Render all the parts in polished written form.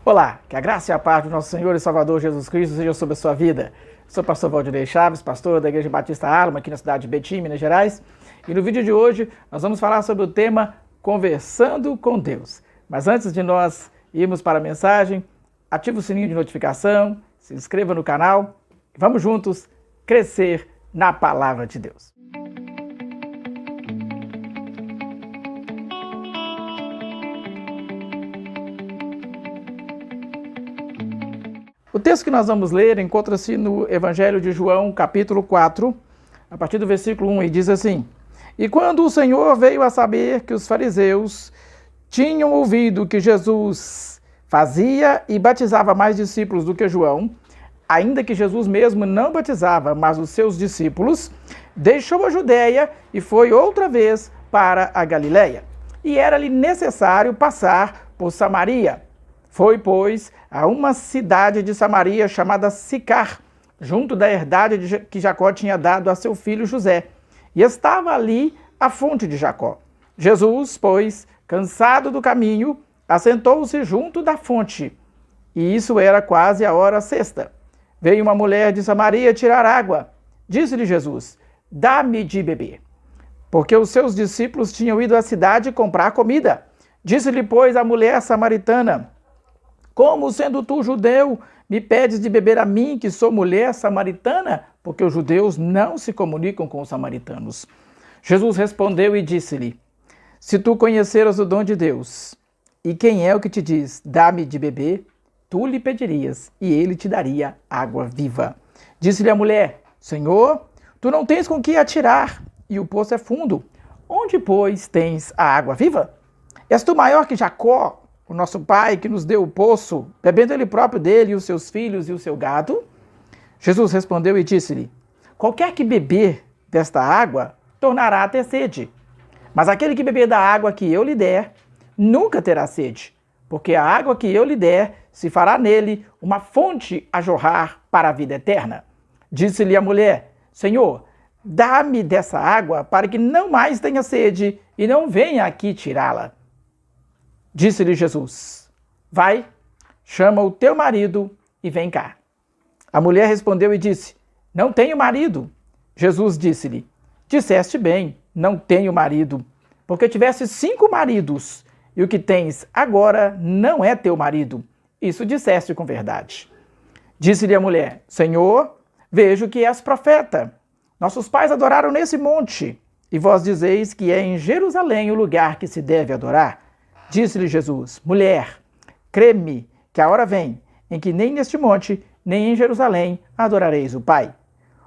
Olá, que a graça e a paz do nosso Senhor e Salvador Jesus Cristo seja sobre a sua vida. Eu sou o pastor Valdirei Chaves, pastor da Igreja Batista Alma, aqui na cidade de Betim, Minas Gerais. E no vídeo de hoje nós vamos falar sobre o tema Conversando com Deus. Mas antes de nós irmos para a mensagem, ative o sininho de notificação, se inscreva no canal e vamos juntos crescer na Palavra de Deus. O texto que nós vamos ler encontra-se no Evangelho de João, capítulo 4, a partir do versículo 1, e diz assim: E quando o Senhor veio a saber que os fariseus tinham ouvido que Jesus fazia e batizava mais discípulos do que João, ainda que Jesus mesmo não batizava, mas os seus discípulos, deixou a Judéia e foi outra vez para a Galiléia. E era-lhe necessário passar por Samaria. Foi, pois, a uma cidade de Samaria chamada Sicar, junto da herdade que Jacó tinha dado a seu filho José. E estava ali a fonte de Jacó. Jesus, pois, cansado do caminho, assentou-se junto da fonte. E isso era quase a hora sexta. Veio uma mulher de Samaria tirar água. Disse-lhe Jesus: Dá-me de beber. Porque os seus discípulos tinham ido à cidade comprar comida. Disse-lhe, pois, a mulher samaritana: Como, sendo tu judeu, me pedes de beber a mim, que sou mulher samaritana? Porque os judeus não se comunicam com os samaritanos. Jesus respondeu e disse-lhe: Se tu conheceras o dom de Deus, e quem é o que te diz, dá-me de beber, tu lhe pedirias, e ele te daria água viva. Disse-lhe a mulher: Senhor, tu não tens com que atirar, e o poço é fundo. Onde, pois, tens a água viva? És tu maior que Jacó, o nosso pai, que nos deu o poço, bebendo ele próprio dele, e os seus filhos e o seu gado? Jesus respondeu e disse-lhe: Qualquer que beber desta água, tornará a ter sede. Mas aquele que beber da água que eu lhe der, nunca terá sede, porque a água que eu lhe der se fará nele uma fonte a jorrar para a vida eterna. Disse-lhe a mulher: Senhor, dá-me dessa água para que não mais tenha sede e não venha aqui tirá-la. Disse-lhe Jesus: Vai, chama o teu marido e vem cá. A mulher respondeu e disse: Não tenho marido. Jesus disse-lhe: Disseste bem, não tenho marido, porque tiveste 5 maridos, e o que tens agora não é teu marido. Isso disseste com verdade. Disse-lhe a mulher: Senhor, vejo que és profeta. Nossos pais adoraram nesse monte, e vós dizeis que é em Jerusalém o lugar que se deve adorar. Disse-lhe Jesus: Mulher, crê-me que a hora vem em que nem neste monte, nem em Jerusalém adorareis o Pai.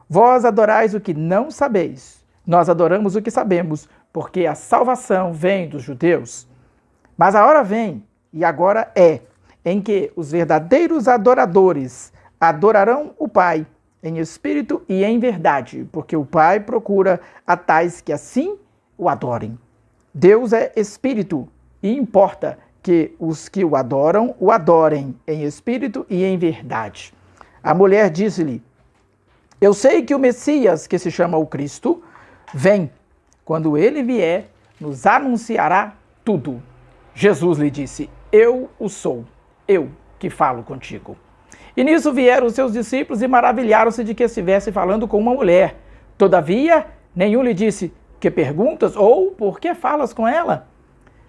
Vós adorais o que não sabeis. Nós adoramos o que sabemos, porque a salvação vem dos judeus. Mas a hora vem, e agora é, em que os verdadeiros adoradores adorarão o Pai em espírito e em verdade, porque o Pai procura a tais que assim o adorem. Deus é espírito, e importa que os que o adorem em espírito e em verdade. A mulher disse-lhe: Eu sei que o Messias, que se chama o Cristo, vem. Quando ele vier, nos anunciará tudo. Jesus lhe disse: Eu o sou, eu que falo contigo. E nisso vieram os seus discípulos e maravilharam-se de que estivesse falando com uma mulher. Todavia, nenhum lhe disse: Que perguntas? Ou por que falas com ela?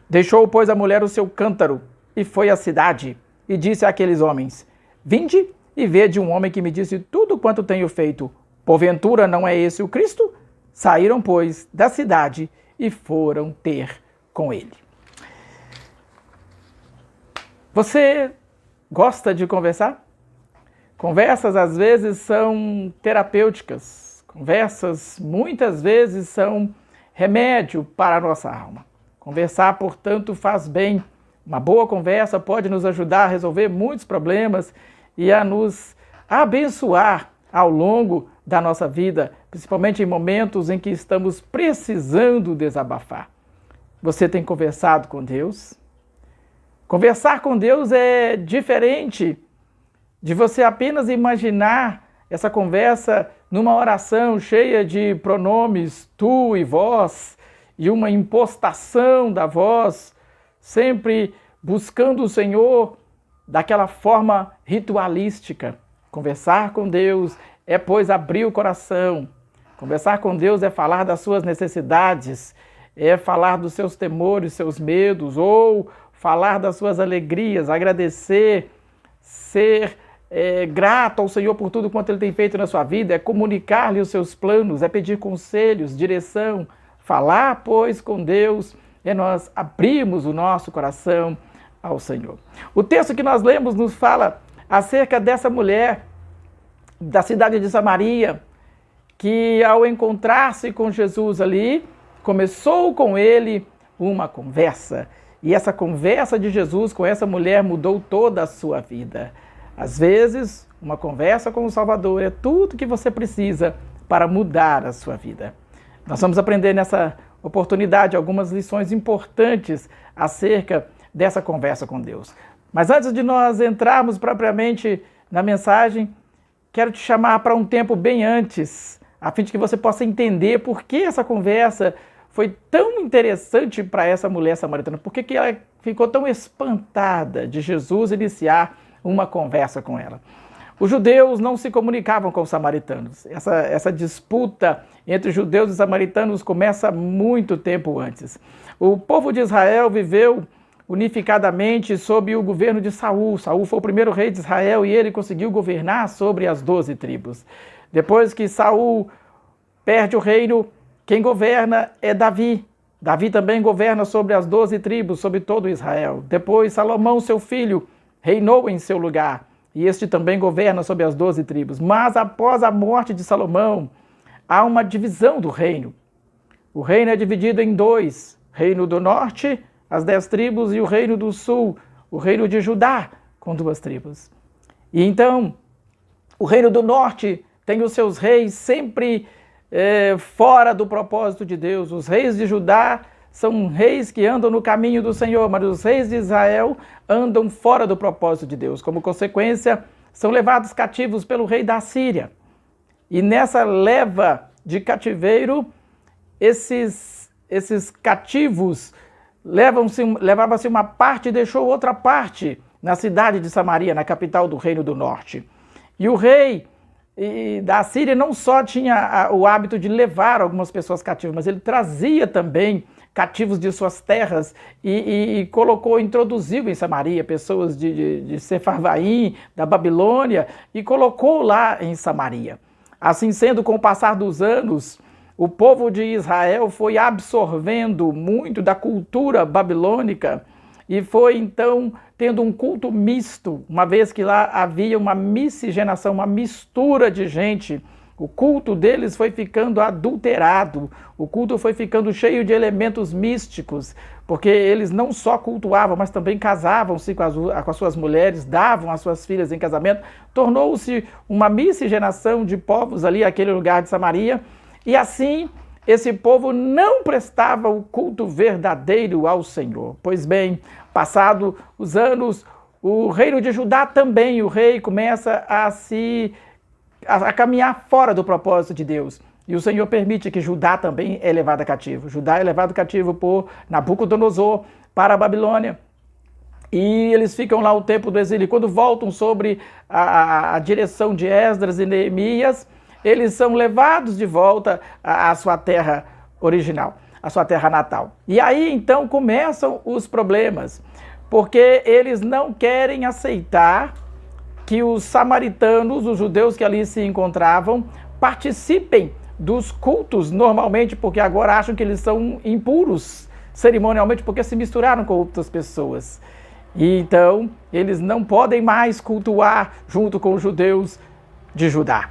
Deixou, pois, a mulher o seu cântaro e foi à cidade e disse àqueles homens: Vinde e vede um homem que me disse tudo quanto tenho feito. Porventura não é esse o Cristo? Saíram, pois, da cidade e foram ter com ele. Você gosta de conversar? Conversas às vezes são terapêuticas. Conversas muitas vezes são remédio para a nossa alma. Conversar, portanto, faz bem. Uma boa conversa pode nos ajudar a resolver muitos problemas e a nos abençoar ao longo da nossa vida, principalmente em momentos em que estamos precisando desabafar. Você tem conversado com Deus? Conversar com Deus é diferente de você apenas imaginar essa conversa numa oração cheia de pronomes tu e vós, e uma impostação da voz, sempre buscando o Senhor daquela forma ritualística. Conversar com Deus é, pois, abrir o coração. Conversar com Deus é falar das suas necessidades, é falar dos seus temores, seus medos, ou falar das suas alegrias, agradecer, ser grato ao Senhor por tudo quanto Ele tem feito na sua vida, é comunicar-lhe os seus planos, é pedir conselhos, direção. Falar, pois, com Deus é nós abrirmos o nosso coração ao Senhor. O texto que nós lemos nos fala acerca dessa mulher da cidade de Samaria, que ao encontrar-se com Jesus ali, começou com ele uma conversa. E essa conversa de Jesus com essa mulher mudou toda a sua vida. Às vezes, uma conversa com o Salvador é tudo que você precisa para mudar a sua vida. Nós vamos aprender nessa oportunidade algumas lições importantes acerca dessa conversa com Deus. Mas antes de nós entrarmos propriamente na mensagem, quero te chamar para um tempo bem antes, a fim de que você possa entender por que essa conversa foi tão interessante para essa mulher samaritana, por que ela ficou tão espantada de Jesus iniciar uma conversa com ela. Os judeus não se comunicavam com os samaritanos. Essa disputa entre judeus e samaritanos começa muito tempo antes. O povo de Israel viveu unificadamente sob o governo de Saul. Saul foi o primeiro rei de Israel e ele conseguiu governar sobre as 12 tribos. Depois que Saul perde o reino, quem governa é Davi. Davi também governa sobre as 12 tribos, sobre todo Israel. Depois Salomão, seu filho, reinou em seu lugar. E este também governa sobre as 12 tribos. Mas após a morte de Salomão, há uma divisão do reino. O reino é dividido em dois. Reino do norte, as 10 tribos, e o reino do sul, o reino de Judá, com 2 tribos. E então, o reino do norte tem os seus reis sempre fora do propósito de Deus. Os reis de Judá são reis que andam no caminho do Senhor, mas os reis de Israel andam fora do propósito de Deus. Como consequência, são levados cativos pelo rei da Síria. E nessa leva de cativeiro, esses cativos levava-se uma parte e deixou outra parte na cidade de Samaria, na capital do reino do norte. E o rei da Síria não só tinha o hábito de levar algumas pessoas cativas, mas ele trazia também cativos de suas terras e introduziu em Samaria pessoas de Sefarvaim, da Babilônia, e colocou lá em Samaria. Assim sendo, com o passar dos anos, o povo de Israel foi absorvendo muito da cultura babilônica e foi então tendo um culto misto, uma vez que lá havia uma miscigenação, uma mistura de gente. O culto deles foi ficando adulterado, o culto foi ficando cheio de elementos místicos, porque eles não só cultuavam, mas também casavam-se com as suas mulheres, davam as suas filhas em casamento. Tornou-se uma miscigenação de povos ali, aquele lugar de Samaria, e assim esse povo não prestava o culto verdadeiro ao Senhor. Pois bem, passados os anos, o reino de Judá também, o rei começa a caminhar fora do propósito de Deus. E o Senhor permite que Judá também é levado cativo. Judá é levado cativo por Nabucodonosor para a Babilônia. E eles ficam lá o tempo do exílio. E quando voltam sobre a direção de Esdras e Neemias, eles são levados de volta à sua terra original, à sua terra natal. E aí então começam os problemas, porque eles não querem aceitar que os samaritanos, os judeus que ali se encontravam, participem dos cultos normalmente, porque agora acham que eles são impuros cerimonialmente, porque se misturaram com outras pessoas. E então eles não podem mais cultuar junto com os judeus de Judá.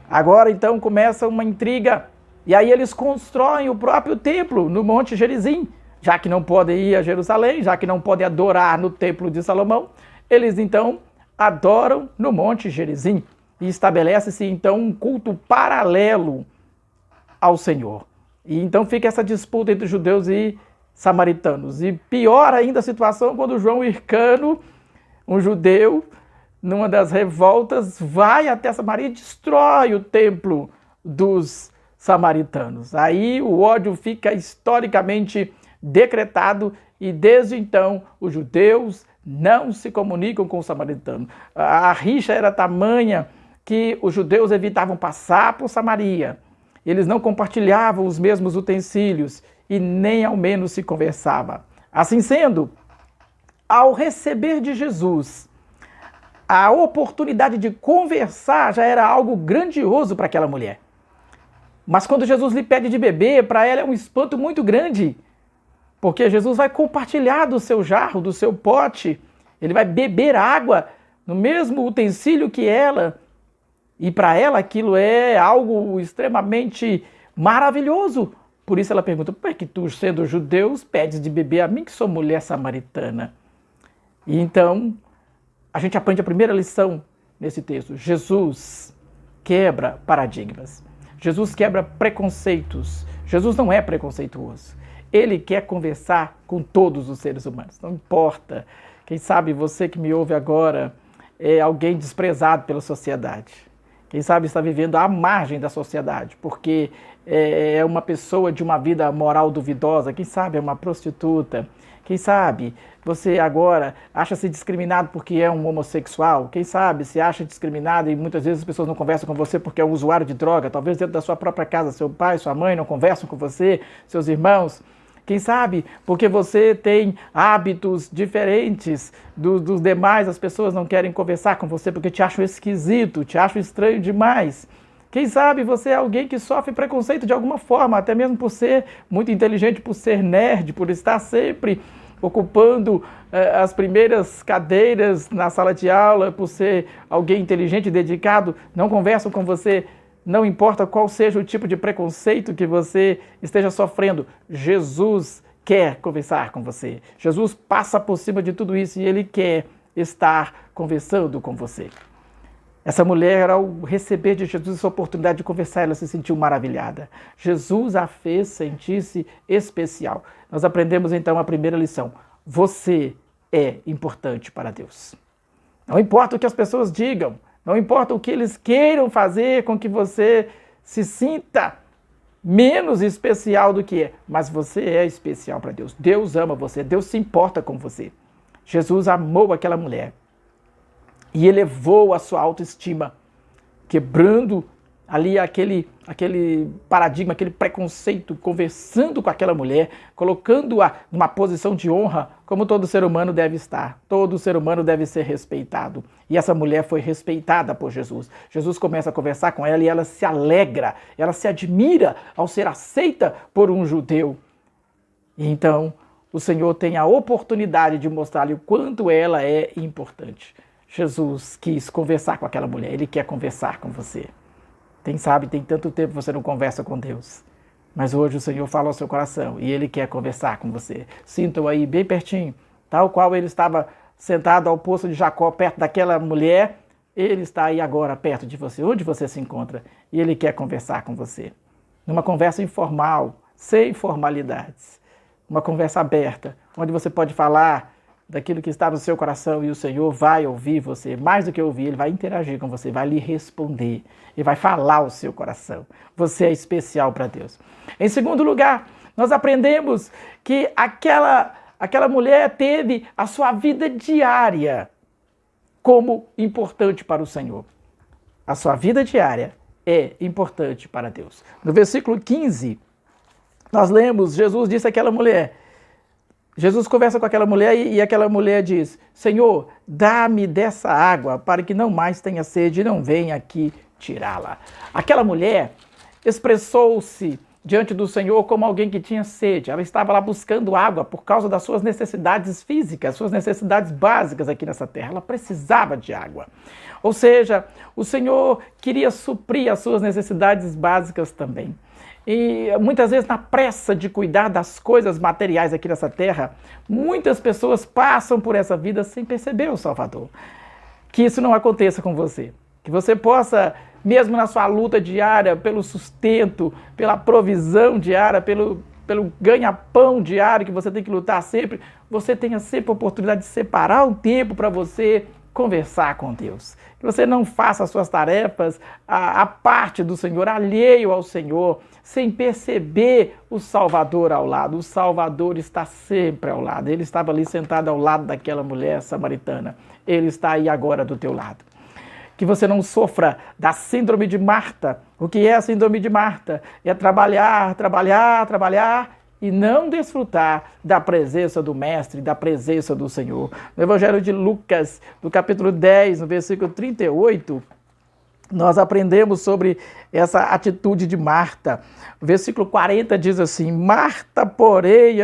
Agora então começa uma intriga, e aí eles constroem o próprio templo no Monte Gerizim, já que não podem ir a Jerusalém, já que não podem adorar no templo de Salomão, eles então adoram no Monte Gerizim, e estabelece-se então um culto paralelo ao Senhor. E então fica essa disputa entre judeus e samaritanos. E pior ainda a situação quando João Hircano, um judeu, numa das revoltas, vai até Samaria e destrói o templo dos samaritanos. Aí o ódio fica historicamente decretado e desde então os judeus não se comunicam com o samaritano. A rixa era tamanha que os judeus evitavam passar por Samaria. Eles não compartilhavam os mesmos utensílios e nem ao menos se conversava. Assim sendo, ao receber de Jesus a oportunidade de conversar já era algo grandioso para aquela mulher. Mas quando Jesus lhe pede de beber, para ela é um espanto muito grande, porque Jesus vai compartilhar do seu jarro, do seu pote, ele vai beber água no mesmo utensílio que ela, e para ela aquilo é algo extremamente maravilhoso. Por isso ela pergunta, por que tu, sendo judeu, pedes de beber a mim que sou mulher samaritana? E então, a gente aprende a primeira lição nesse texto. Jesus quebra paradigmas. Jesus quebra preconceitos. Jesus não é preconceituoso. Ele quer conversar com todos os seres humanos. Não importa. Quem sabe você que me ouve agora é alguém desprezado pela sociedade. Quem sabe está vivendo à margem da sociedade, porque é uma pessoa de uma vida moral duvidosa. Quem sabe é uma prostituta. Quem sabe você agora acha-se discriminado porque é um homossexual. Quem sabe se acha discriminado e muitas vezes as pessoas não conversam com você porque é um usuário de droga. Talvez dentro da sua própria casa, seu pai, sua mãe não conversam com você, seus irmãos. Quem sabe porque você tem hábitos diferentes dos demais, as pessoas não querem conversar com você porque te acham esquisito, te acham estranho demais. Quem sabe você é alguém que sofre preconceito de alguma forma, até mesmo por ser muito inteligente, por ser nerd, por estar sempre ocupando as primeiras cadeiras na sala de aula, por ser alguém inteligente e dedicado, não conversam com você. Não importa qual seja o tipo de preconceito que você esteja sofrendo, Jesus quer conversar com você. Jesus passa por cima de tudo isso e Ele quer estar conversando com você. Essa mulher, ao receber de Jesus essa oportunidade de conversar, ela se sentiu maravilhada. Jesus a fez sentir-se especial. Nós aprendemos então a primeira lição. Você é importante para Deus. Não importa o que as pessoas digam, não importa o que eles queiram fazer com que você se sinta menos especial do que é, mas você é especial para Deus. Deus ama você, Deus se importa com você. Jesus amou aquela mulher e elevou a sua autoestima, quebrando ali aquele paradigma, aquele preconceito, conversando com aquela mulher, colocando-a numa posição de honra, como todo ser humano deve estar. Todo ser humano deve ser respeitado. E essa mulher foi respeitada por Jesus. Jesus começa a conversar com ela e ela se alegra, ela se admira ao ser aceita por um judeu. E então, o Senhor tem a oportunidade de mostrar-lhe o quanto ela é importante. Jesus quis conversar com aquela mulher, Ele quer conversar com você. Quem sabe tem tanto tempo que você não conversa com Deus. Mas hoje o Senhor fala ao seu coração e Ele quer conversar com você. Sinta-o aí bem pertinho, tal qual Ele estava sentado ao poço de Jacó, perto daquela mulher, Ele está aí agora perto de você, onde você se encontra, e Ele quer conversar com você. Numa conversa informal, sem formalidades. Uma conversa aberta, onde você pode falar daquilo que está no seu coração e o Senhor vai ouvir você. Mais do que ouvir, Ele vai interagir com você, vai lhe responder e vai falar ao seu coração. Você é especial para Deus. Em segundo lugar, nós aprendemos que aquela mulher teve a sua vida diária como importante para o Senhor. A sua vida diária é importante para Deus. No versículo 15, nós lemos, Jesus disse àquela mulher, Jesus conversa com aquela mulher e aquela mulher diz, Senhor, dá-me dessa água para que não mais tenha sede e não venha aqui tirá-la. Aquela mulher expressou-se diante do Senhor como alguém que tinha sede. Ela estava lá buscando água por causa das suas necessidades físicas, suas necessidades básicas aqui nessa terra. Ela precisava de água. Ou seja, o Senhor queria suprir as suas necessidades básicas também. E muitas vezes na pressa de cuidar das coisas materiais aqui nessa terra, muitas pessoas passam por essa vida sem perceber o Salvador. Que isso não aconteça com você. Que você possa, mesmo na sua luta diária, pelo sustento, pela provisão diária, pelo ganha-pão diário que você tem que lutar sempre, você tenha sempre a oportunidade de separar um tempo para você conversar com Deus. Que você não faça as suas tarefas à parte do Senhor, alheio ao Senhor, sem perceber o Salvador ao lado. O Salvador está sempre ao lado. Ele estava ali sentado ao lado daquela mulher samaritana. Ele está aí agora do teu lado. Que você não sofra da síndrome de Marta. O que é a síndrome de Marta? É trabalhar, trabalhar, trabalhar e não desfrutar da presença do Mestre, da presença do Senhor. No Evangelho de Lucas, no capítulo 10, no versículo 38, nós aprendemos sobre essa atitude de Marta. O versículo 40 diz assim: Marta, porém,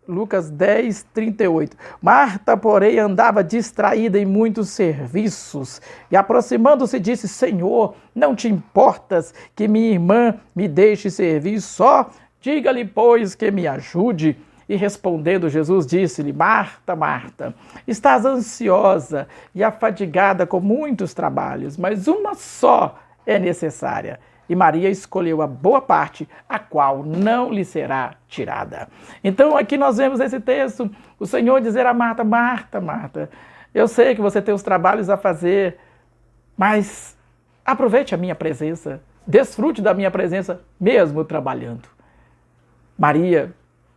Lucas 10, 38. Marta, porém, andava distraída em muitos serviços e, aproximando-se, disse: Senhor, não te importas que minha irmã me deixe servir só? Diga-lhe, pois, que me ajude. E respondendo, Jesus disse-lhe: Marta, Marta, estás ansiosa e afadigada com muitos trabalhos, mas uma só é necessária. E Maria escolheu a boa parte, a qual não lhe será tirada. Então aqui nós vemos esse texto, o Senhor dizer a Marta: Marta, Marta, eu sei que você tem os trabalhos a fazer, mas aproveite a minha presença, desfrute da minha presença, mesmo trabalhando. Maria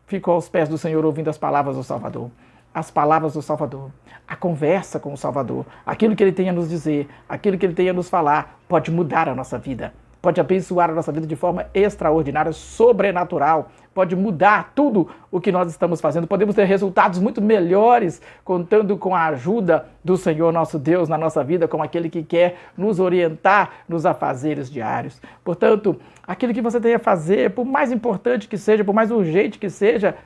ficou aos pés do Senhor ouvindo as palavras do Salvador. As palavras do Salvador, a conversa com o Salvador, aquilo que Ele tem a nos dizer, aquilo que Ele tem a nos falar, pode mudar a nossa vida. Pode abençoar a nossa vida de forma extraordinária, sobrenatural. Pode mudar tudo o que nós estamos fazendo. Podemos ter resultados muito melhores contando com a ajuda do Senhor nosso Deus na nossa vida, como aquele que quer nos orientar nos afazeres diários. Portanto, aquilo que você tem a fazer, por mais importante que seja, por mais urgente que seja,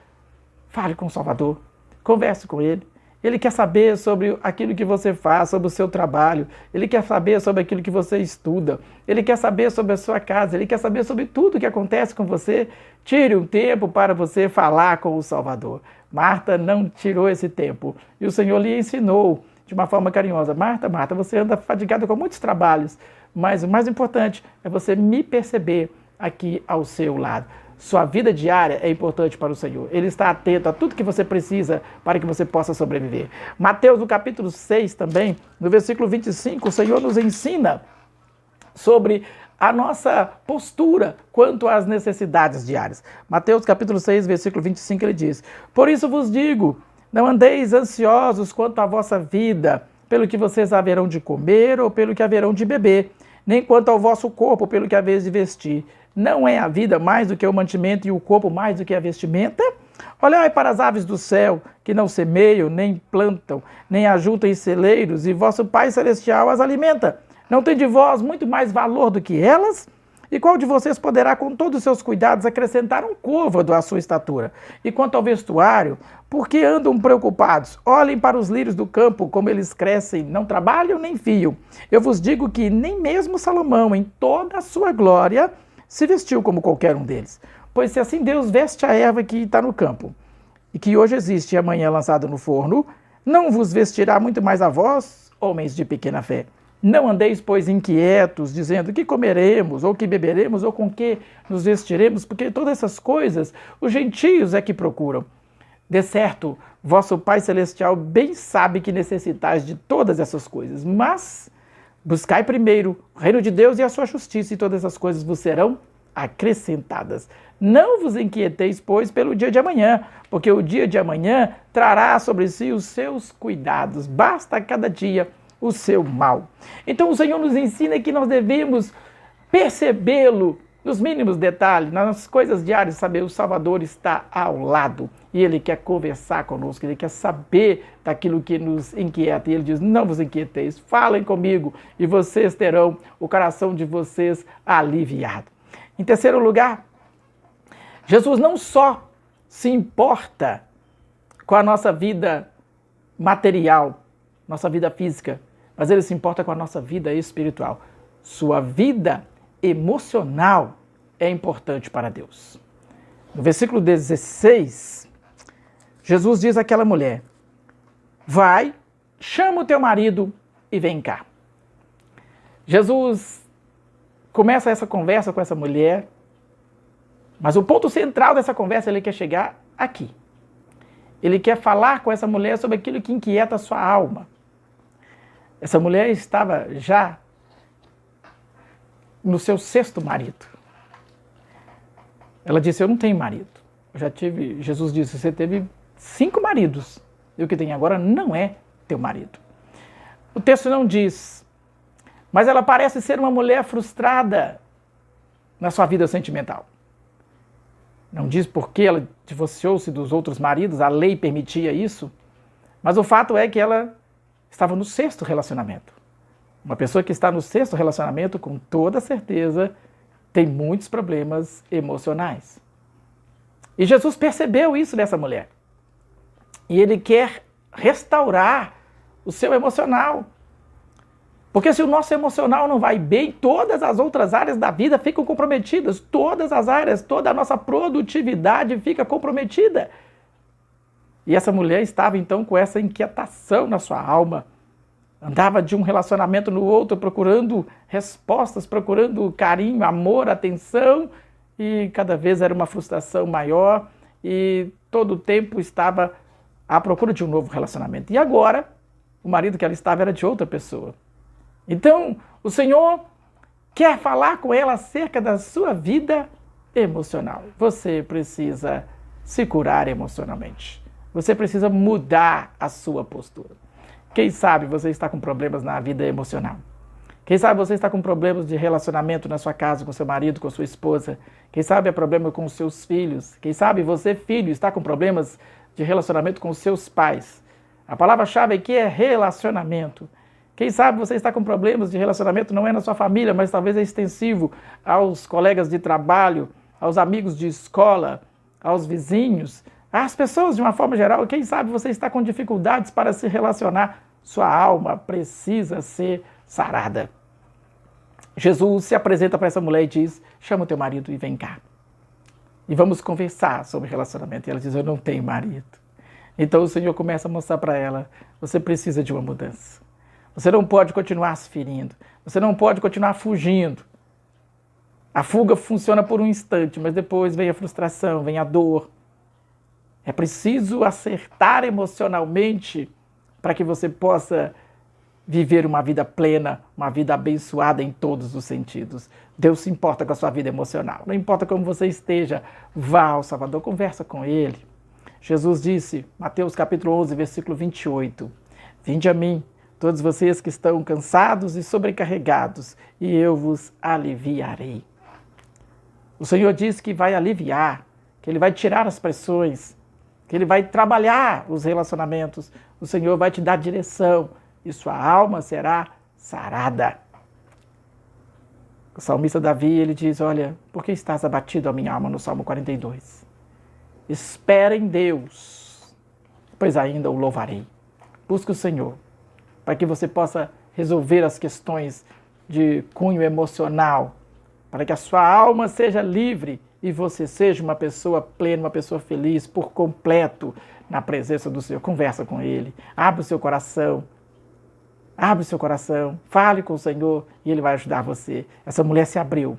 fale com o Salvador, converse com Ele. Ele quer saber sobre aquilo que você faz, sobre o seu trabalho. Ele quer saber sobre aquilo que você estuda. Ele quer saber sobre a sua casa. Ele quer saber sobre tudo que acontece com você. Tire um tempo para você falar com o Salvador. Marta não tirou esse tempo. E o Senhor lhe ensinou de uma forma carinhosa: Marta, Marta, você anda fadigada com muitos trabalhos, mas o mais importante é você me perceber aqui ao seu lado. Sua vida diária é importante para o Senhor. Ele está atento a tudo que você precisa para que você possa sobreviver. Mateus, no capítulo 6 também, no versículo 25, o Senhor nos ensina sobre a nossa postura quanto às necessidades diárias. Mateus, capítulo 6, versículo 25, ele diz: Por isso vos digo, não andeis ansiosos quanto à vossa vida, pelo que vocês haverão de comer ou pelo que haverão de beber, nem quanto ao vosso corpo, pelo que haveis de vestir. Não é a vida mais do que o mantimento e o corpo mais do que a vestimenta? Olhai para as aves do céu, que não semeiam, nem plantam, nem ajuntam em celeiros, e vosso Pai Celestial as alimenta. Não tem de vós muito mais valor do que elas? E qual de vocês poderá, com todos os seus cuidados, acrescentar um côvado à sua estatura? E quanto ao vestuário, por que andam preocupados? Olhem para os lírios do campo, como eles crescem, não trabalham nem fiam. Eu vos digo que nem mesmo Salomão, em toda a sua glória, se vestiu como qualquer um deles. Pois se assim Deus veste a erva que está no campo, e que hoje existe e amanhã é lançada no forno, não vos vestirá muito mais a vós, homens de pequena fé. Não andeis, pois, inquietos, dizendo: que comeremos, ou que beberemos, ou com que nos vestiremos, porque todas essas coisas os gentios é que procuram. De certo, vosso Pai Celestial bem sabe que necessitais de todas essas coisas, mas buscai primeiro o reino de Deus e a sua justiça, e todas essas coisas vos serão acrescentadas. Não vos inquieteis, pois, pelo dia de amanhã, porque o dia de amanhã trará sobre si os seus cuidados. Basta a cada dia o seu mal. Então o Senhor nos ensina que nós devemos percebê-lo nos mínimos detalhes, nas coisas diárias, saber o Salvador está ao lado e Ele quer conversar conosco, Ele quer saber daquilo que nos inquieta. E Ele diz: não vos inquieteis, falem comigo e vocês terão o coração de vocês aliviado. Em terceiro lugar, Jesus não só se importa com a nossa vida material, nossa vida física, mas Ele se importa com a nossa vida espiritual. Sua vida emocional é importante para Deus. No versículo 16, Jesus diz àquela mulher: vai, chama o teu marido e vem cá. Jesus começa essa conversa com essa mulher, mas o ponto central dessa conversa Ele quer chegar aqui. Ele quer falar com essa mulher sobre aquilo que inquieta a sua alma. Essa mulher estava já no seu 6º marido. Ela disse, eu não tenho marido. Jesus disse, você teve 5 maridos. E o que tem agora não é teu marido. O texto não diz, mas ela parece ser uma mulher frustrada na sua vida sentimental. Não diz porque ela divorciou-se dos outros maridos, a lei permitia isso, mas o fato é que ela estava no 6º relacionamento. Uma pessoa que está no 6º relacionamento, com toda certeza, tem muitos problemas emocionais. E Jesus percebeu isso nessa mulher. E ele quer restaurar o seu emocional. Porque se o nosso emocional não vai bem, todas as outras áreas da vida ficam comprometidas. Todas as áreas, toda a nossa produtividade fica comprometida. E essa mulher estava então com essa inquietação na sua alma. Andava de um relacionamento no outro, procurando respostas, procurando carinho, amor, atenção, e cada vez era uma frustração maior, e todo o tempo estava à procura de um novo relacionamento. E agora, o marido que ela estava era de outra pessoa. Então, o Senhor quer falar com ela acerca da sua vida emocional. Você precisa se curar emocionalmente. Você precisa mudar a sua postura. Quem sabe você está com problemas na vida emocional. Quem sabe você está com problemas de relacionamento na sua casa, com seu marido, com sua esposa. Quem sabe é problema com os seus filhos. Quem sabe você, filho, está com problemas de relacionamento com os seus pais. A palavra-chave aqui é relacionamento. Quem sabe você está com problemas de relacionamento, não é na sua família, mas talvez é extensivo aos colegas de trabalho, aos amigos de escola, aos vizinhos, às pessoas de uma forma geral. Quem sabe você está com dificuldades para se relacionar. Sua alma precisa ser sarada. Jesus se apresenta para essa mulher e diz, chama o teu marido e vem cá. E vamos conversar sobre relacionamento. E ela diz, eu não tenho marido. Então o Senhor começa a mostrar para ela, você precisa de uma mudança. Você não pode continuar se ferindo. Você não pode continuar fugindo. A fuga funciona por um instante, mas depois vem a frustração, vem a dor. É preciso acertar emocionalmente para que você possa viver uma vida plena, uma vida abençoada em todos os sentidos. Deus se importa com a sua vida emocional. Não importa como você esteja, vá ao Salvador, conversa com Ele. Jesus disse, Mateus capítulo 11, versículo 28, vinde a mim, todos vocês que estão cansados e sobrecarregados, e eu vos aliviarei. O Senhor diz que vai aliviar, que Ele vai tirar as pressões, que Ele vai trabalhar os relacionamentos, o Senhor vai te dar direção e sua alma será sarada. O salmista Davi, ele diz, olha, por que estás abatido, a minha alma, no Salmo 42? Espera em Deus, pois ainda o louvarei. Busque o Senhor, para que você possa resolver as questões de cunho emocional, para que a sua alma seja livre e você seja uma pessoa plena, uma pessoa feliz por completo na presença do Senhor. Conversa com Ele, abre o seu coração, fale com o Senhor e Ele vai ajudar você. Essa mulher se abriu,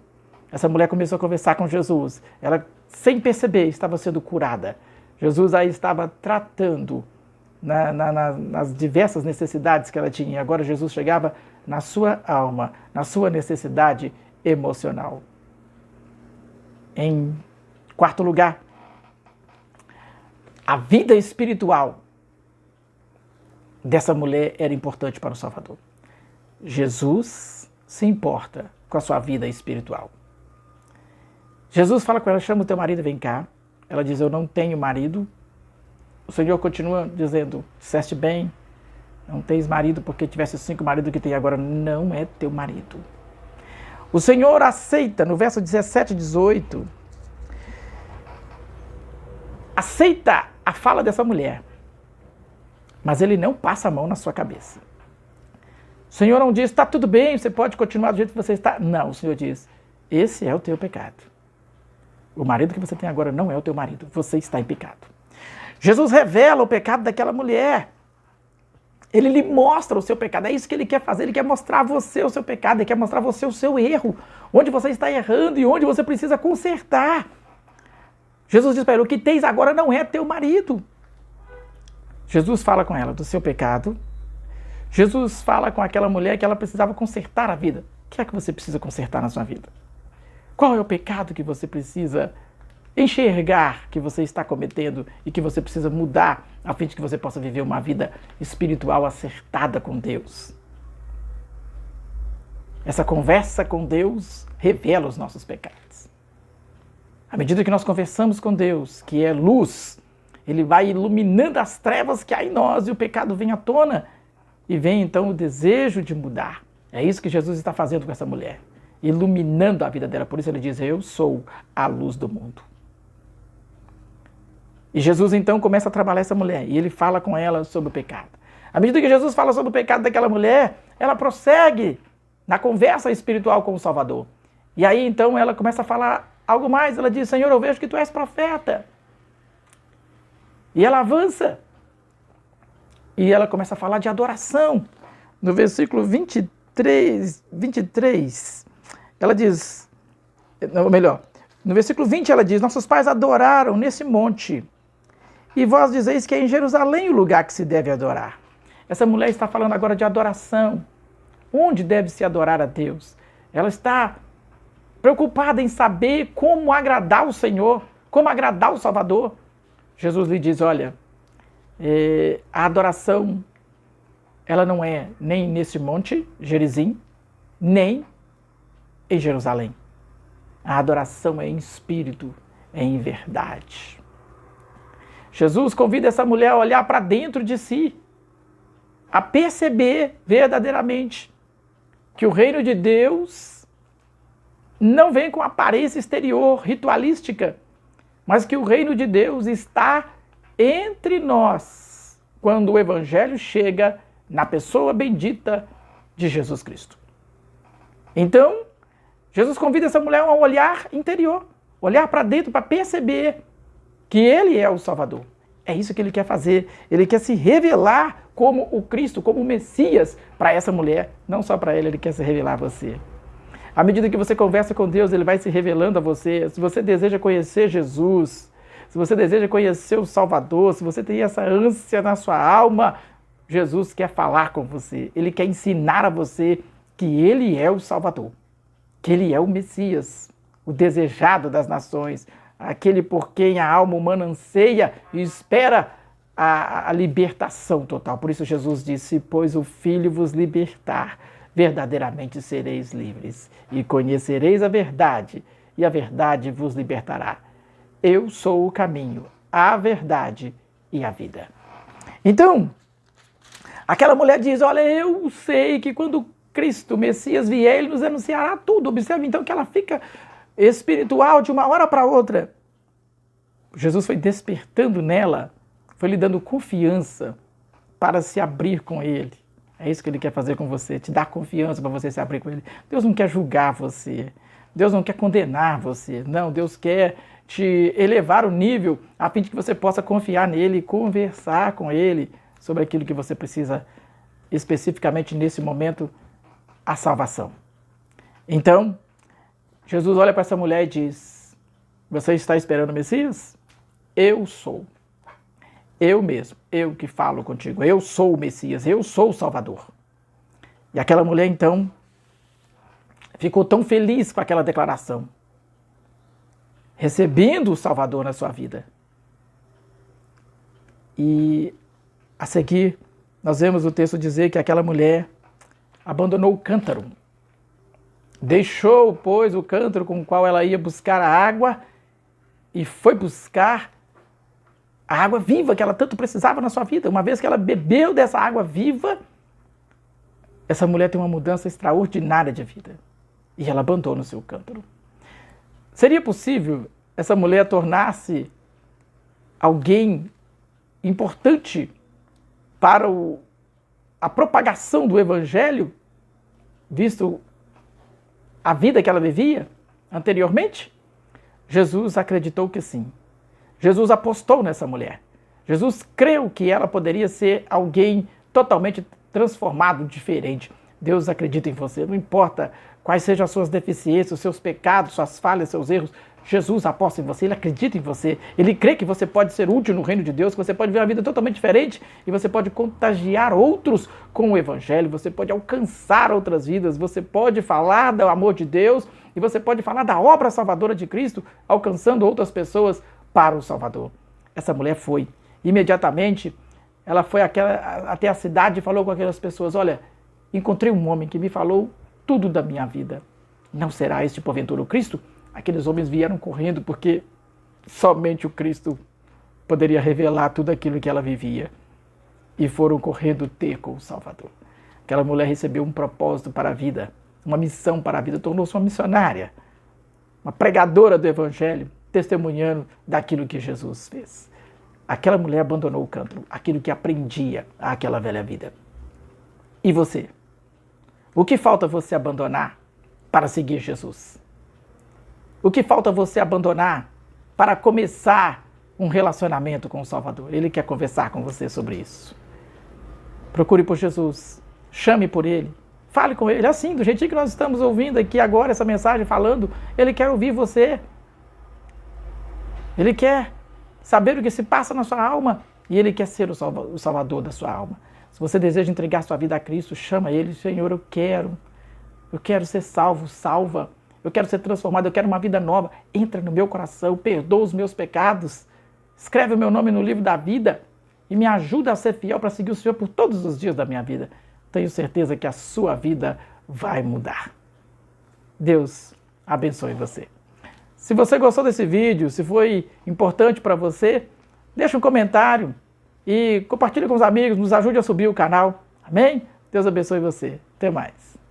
essa mulher começou a conversar com Jesus, ela, sem perceber, estava sendo curada. Jesus aí estava tratando nas diversas necessidades que ela tinha. Agora Jesus chegava na sua alma, na sua necessidade emocional. Em quarto lugar, a vida espiritual dessa mulher era importante para o Salvador. Jesus se importa com a sua vida espiritual. Jesus fala com ela, chama o teu marido e vem cá. Ela diz, eu não tenho marido. O Senhor continua dizendo, disseste bem, não tens marido porque tivesse 5 maridos que tem agora, não é teu marido. O Senhor aceita, no verso 17 e 18, aceita a fala dessa mulher, mas Ele não passa a mão na sua cabeça. O Senhor não diz, está tudo bem, você pode continuar do jeito que você está. Não, o Senhor diz, esse é o teu pecado. O marido que você tem agora não é o teu marido, você está em pecado. Jesus revela o pecado daquela mulher. Ele lhe mostra o seu pecado. É isso que Ele quer fazer. Ele quer mostrar a você o seu pecado. Ele quer mostrar a você o seu erro. Onde você está errando e onde você precisa consertar. Jesus diz para ela, o que tens agora não é teu marido. Jesus fala com ela do seu pecado. Jesus fala com aquela mulher que ela precisava consertar a vida. O que é que você precisa consertar na sua vida? Qual é o pecado que você precisa enxergar que você está cometendo e que você precisa mudar a fim de que você possa viver uma vida espiritual acertada com Deus? Essa conversa com Deus revela os nossos pecados. À medida que nós conversamos com Deus, que é luz, Ele vai iluminando as trevas que há em nós e o pecado vem à tona e vem então o desejo de mudar. É isso que Jesus está fazendo com essa mulher, iluminando a vida dela. Por isso Ele diz, eu sou a luz do mundo. E Jesus então começa a trabalhar essa mulher e Ele fala com ela sobre o pecado. À medida que Jesus fala sobre o pecado daquela mulher, ela prossegue na conversa espiritual com o Salvador. E aí então ela começa a falar algo mais. Ela diz, Senhor, eu vejo que Tu és profeta. E ela avança. E ela começa a falar de adoração. No versículo 23, ela diz, ou melhor, no versículo 20 ela diz, nossos pais adoraram nesse monte. E vós dizeis que é em Jerusalém o lugar que se deve adorar. Essa mulher está falando agora de adoração. Onde deve se adorar a Deus? Ela está preocupada em saber como agradar o Senhor, como agradar o Salvador. Jesus lhe diz, olha, a adoração, ela não é nem nesse monte, Gerizim, nem em Jerusalém. A adoração é em espírito, é em verdade. Jesus convida essa mulher a olhar para dentro de si, a perceber verdadeiramente que o reino de Deus não vem com aparência exterior, ritualística, mas que o reino de Deus está entre nós, quando o Evangelho chega na pessoa bendita de Jesus Cristo. Então, Jesus convida essa mulher a um olhar interior, olhar para dentro para perceber que Ele é o Salvador. É isso que Ele quer fazer. Ele quer se revelar como o Cristo, como o Messias para essa mulher. Não só para ela, Ele quer se revelar a você. À medida que você conversa com Deus, Ele vai se revelando a você. Se você deseja conhecer Jesus, se você deseja conhecer o Salvador, se você tem essa ânsia na sua alma, Jesus quer falar com você. Ele quer ensinar a você que Ele é o Salvador, que Ele é o Messias, o desejado das nações, aquele por quem a alma humana anseia e espera a libertação total. Por isso Jesus disse, pois o Filho vos libertar, verdadeiramente sereis livres e conhecereis a verdade, e a verdade vos libertará. Eu sou o caminho, a verdade e a vida. Então, aquela mulher diz, olha, eu sei que quando Cristo, o Messias, vier, Ele nos anunciará tudo. Observe então que ela fica espiritual de uma hora para outra. Jesus foi despertando nela, foi lhe dando confiança para se abrir com Ele. É isso que Ele quer fazer com você, te dar confiança para você se abrir com Ele. Deus não quer julgar você, Deus não quer condenar você, não, Deus quer te elevar o nível a fim de que você possa confiar nele e conversar com Ele sobre aquilo que você precisa, especificamente nesse momento, a salvação. Então, Jesus olha para essa mulher e diz, você está esperando o Messias? Eu sou. Eu mesmo, eu que falo contigo. Eu sou o Messias, eu sou o Salvador. E aquela mulher, então, ficou tão feliz com aquela declaração, recebendo o Salvador na sua vida. E, a seguir, nós vemos o texto dizer que aquela mulher abandonou o cântaro. Deixou, pois, o cântaro com o qual ela ia buscar a água e foi buscar a água viva que ela tanto precisava na sua vida. Uma vez que ela bebeu dessa água viva, essa mulher tem uma mudança extraordinária de vida. E ela abandona o seu cântaro. Seria possível essa mulher tornar-se alguém importante para a propagação do Evangelho, visto a vida que ela vivia anteriormente? Jesus acreditou que sim. Jesus apostou nessa mulher. Jesus creu que ela poderia ser alguém totalmente transformado, diferente. Deus acredita em você, não importa quais sejam as suas deficiências, os seus pecados, suas falhas, seus erros. Jesus aposta em você, ele acredita em você, ele crê que você pode ser útil no reino de Deus, que você pode viver uma vida totalmente diferente e você pode contagiar outros com o evangelho, você pode alcançar outras vidas, você pode falar do amor de Deus e você pode falar da obra salvadora de Cristo, alcançando outras pessoas para o Salvador. Essa mulher foi. Imediatamente, ela foi até a cidade e falou com aquelas pessoas, olha, encontrei um homem que me falou tudo da minha vida. Não será este porventura o Cristo? Aqueles homens vieram correndo porque somente o Cristo poderia revelar tudo aquilo que ela vivia. E foram correndo ter com o Salvador. Aquela mulher recebeu um propósito para a vida, uma missão para a vida, tornou-se uma missionária, uma pregadora do Evangelho, testemunhando daquilo que Jesus fez. Aquela mulher abandonou o cântaro, aquilo que aprendia àquela velha vida. E você? O que falta você abandonar para seguir Jesus? O que falta você abandonar para começar um relacionamento com o Salvador? Ele quer conversar com você sobre isso. Procure por Jesus, chame por Ele, fale com Ele, assim, do jeitinho que nós estamos ouvindo aqui agora, essa mensagem falando, Ele quer ouvir você. Ele quer saber o que se passa na sua alma e Ele quer ser o Salvador da sua alma. Se você deseja entregar sua vida a Cristo, chama Ele, Senhor, eu quero ser salvo, salva. Eu quero ser transformado, eu quero uma vida nova. Entra no meu coração, perdoa os meus pecados. Escreve o meu nome no livro da vida e me ajuda a ser fiel para seguir o Senhor por todos os dias da minha vida. Tenho certeza que a sua vida vai mudar. Deus abençoe você. Se você gostou desse vídeo, se foi importante para você, deixa um comentário e compartilhe com os amigos, nos ajude a subir o canal. Amém? Deus abençoe você. Até mais.